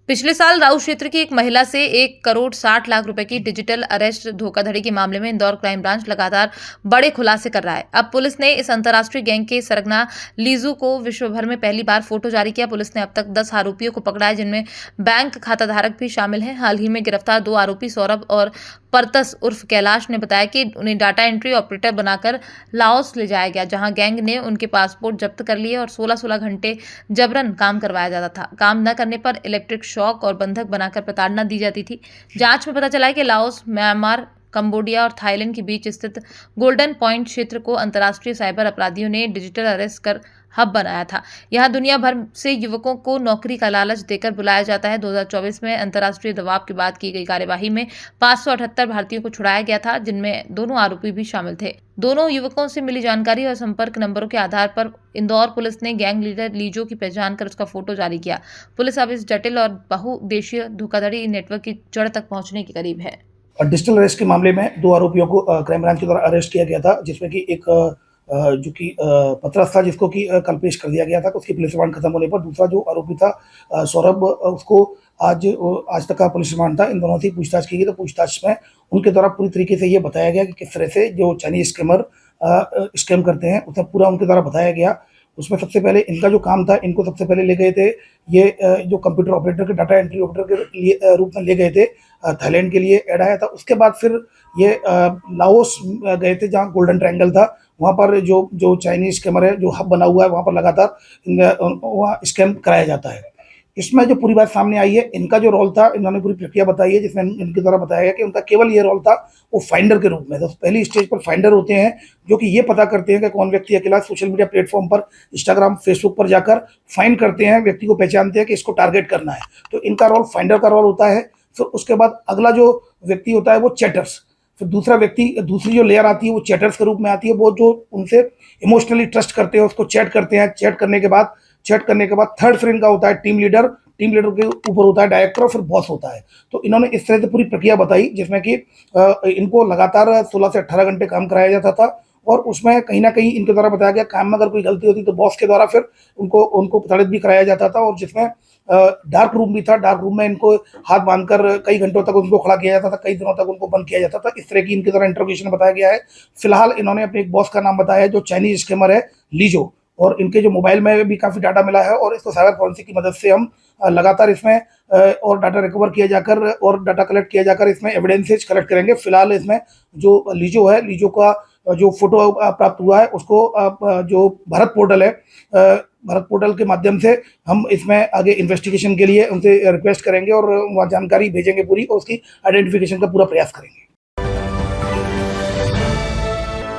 पिछले साल राउ क्षेत्र की एक महिला से 1 करोड़ 60 लाख रुपए की डिजिटल अरेस्ट धोखाधड़ी के मामले में इंदौर क्राइम ब्रांच लगातार बड़े खुलासे कर रहा है। अब पुलिस ने इस अंतर्राष्ट्रीय गैंग के सरगना लीजू को विश्व भर में पहली बार फोटो जारी किया। पुलिस ने अब तक 10 आरोपियों को पकड़ा है, जिनमें बैंक खाताधारक भी शामिल हैं। हाल ही में गिरफ्तार 2 आरोपी सौरभ और परतस उर्फ कैलाश ने बताया कि उन्हें डाटा एंट्री ऑपरेटर बनाकर लाओस ले जाया गया, जहां गैंग ने उनके पासपोर्ट जब्त कर लिए और 16-16 घंटे जबरन काम करवाया जाता था। काम न करने पर इलेक्ट्रिक शॉक और बंधक बनाकर प्रताड़ना दी जाती थी। जांच में पता चला है कि लाओस, म्यांमार, कंबोडिया और थाईलैंड के बीच स्थित गोल्डन पॉइंट क्षेत्र को अंतर्राष्ट्रीय साइबर अपराधियों ने डिजिटल अरेस्ट कर हब बनाया था। यहां दुनिया भर से युवकों को नौकरी का लालच देकर बुलाया जाता है। 2024 में अंतर्राष्ट्रीय दबाव के बाद की गई कार्यवाही में 578 भारतीयों को छुड़ाया गया था, जिनमें दोनों आरोपी भी शामिल थे। दोनों युवकों से मिली जानकारी और संपर्क नंबरों के आधार पर इंदौर पुलिस ने गैंग लीडर लीजो की पहचान कर उसका फोटो जारी किया। पुलिस अब इस जटिल और बहुउद्देशीय धोखाधड़ी नेटवर्क की जड़ तक पहुंचने के करीब है। डिजिटल अरेस्ट के मामले में 2 आरोपियों को क्राइम ब्रांच के द्वारा अरेस्ट किया गया था, जिसमें कि एक जो कि पतरस था, जिसको कि कल पेश कर दिया गया था। तो उसकी पुलिस रिमांड खत्म होने पर दूसरा जो आरोपी था सौरभ, उसको आज तक का पुलिस रिमांड था। इन दोनों से पूछताछ की गई। तो पूछताछ में उनके द्वारा पूरी तरीके से ये बताया गया कि किस तरह से जो चाइनीज स्कैमर स्कैम करते हैं, उसे पूरा उनके द्वारा बताया गया। उसमें सबसे पहले इनका जो काम था, इनको सबसे पहले ले गए थे ये जो कंप्यूटर ऑपरेटर के, डाटा एंट्री ऑपरेटर के लिए रूप में ले गए थे। थाईलैंड के लिए ऐड आया था। उसके बाद फिर ये लाओस गए थे, जहाँ गोल्डन ट्रायंगल था। वहाँ पर जो चाइनीज स्कैमर है, जो हब बना हुआ है, वहाँ पर लगातार वहाँ स्कैम कराया जाता है। इसमें जो पूरी बात सामने आई है, इनका जो रोल था, इन्होंने पूरी प्रक्रिया बताई है, जिसमें इनके द्वारा बताया गया कि उनका केवल ये रोल था वो फाइंडर के रूप में। तो पहली स्टेज पर फाइंडर होते हैं, जो कि ये पता करते हैं कि कौन व्यक्ति अकेला सोशल मीडिया प्लेटफॉर्म पर, इंस्टाग्राम, फेसबुक पर जाकर फाइंड करते हैं, व्यक्ति को पहचानते हैं कि इसको टारगेट करना है। तो इनका रोल फाइंडर का रोल होता है। फिर उसके बाद अगला जो व्यक्ति होता है वो चैटर्स। फिर दूसरा व्यक्ति, दूसरी जो लेयर आती है वो चैटर्स के रूप में आती है। वो जो उनसे इमोशनली ट्रस्ट करते हैं, उसको चैट करते हैं। चैट करने के बाद थर्ड फिर इनका होता है टीम लीडर। टीम लीडर के ऊपर होता है डायरेक्टर और फिर बॉस होता है। तो इन्होंने इस तरह से पूरी प्रक्रिया बताई, जिसमें कि इनको लगातार 16 से 18 घंटे काम कराया जाता था। और उसमें कहीं ना कहीं इनके द्वारा बताया गया, काम में अगर कोई गलती होती तो बॉस के द्वारा फिर उनको प्रताड़ित भी कराया जाता था। और जिसमें डार्क रूम भी था। डार्क रूम में इनको हाथ बांधकर कई घंटों तक उनको खड़ा किया जाता था, कई दिनों तक उनको बंद किया जाता था। इस तरह की इनके द्वारा इंटरोगेशन बताया गया है। फिलहाल इन्होंने अपने एक बॉस का नाम बताया है, जो चाइनीज स्कैमर है, लीजो। और इनके जो मोबाइल में भी काफ़ी डाटा मिला है, और इसको साइबर फॉरेंसिक की मदद से हम लगातार इसमें और डाटा रिकवर किया जाकर और डाटा कलेक्ट किया जाकर इसमें एविडेंसेज कलेक्ट करेंगे। फिलहाल इसमें जो लीजो है, लीजो का जो फोटो प्राप्त हुआ है, उसको जो भारत पोर्टल है, भारत पोर्टल के माध्यम से हम इसमें आगे इन्वेस्टिगेशन के लिए उनसे रिक्वेस्ट करेंगे और वहाँ जानकारी भेजेंगे पूरी, और उसकी आइडेंटिफिकेशन का पूरा प्रयास करेंगे।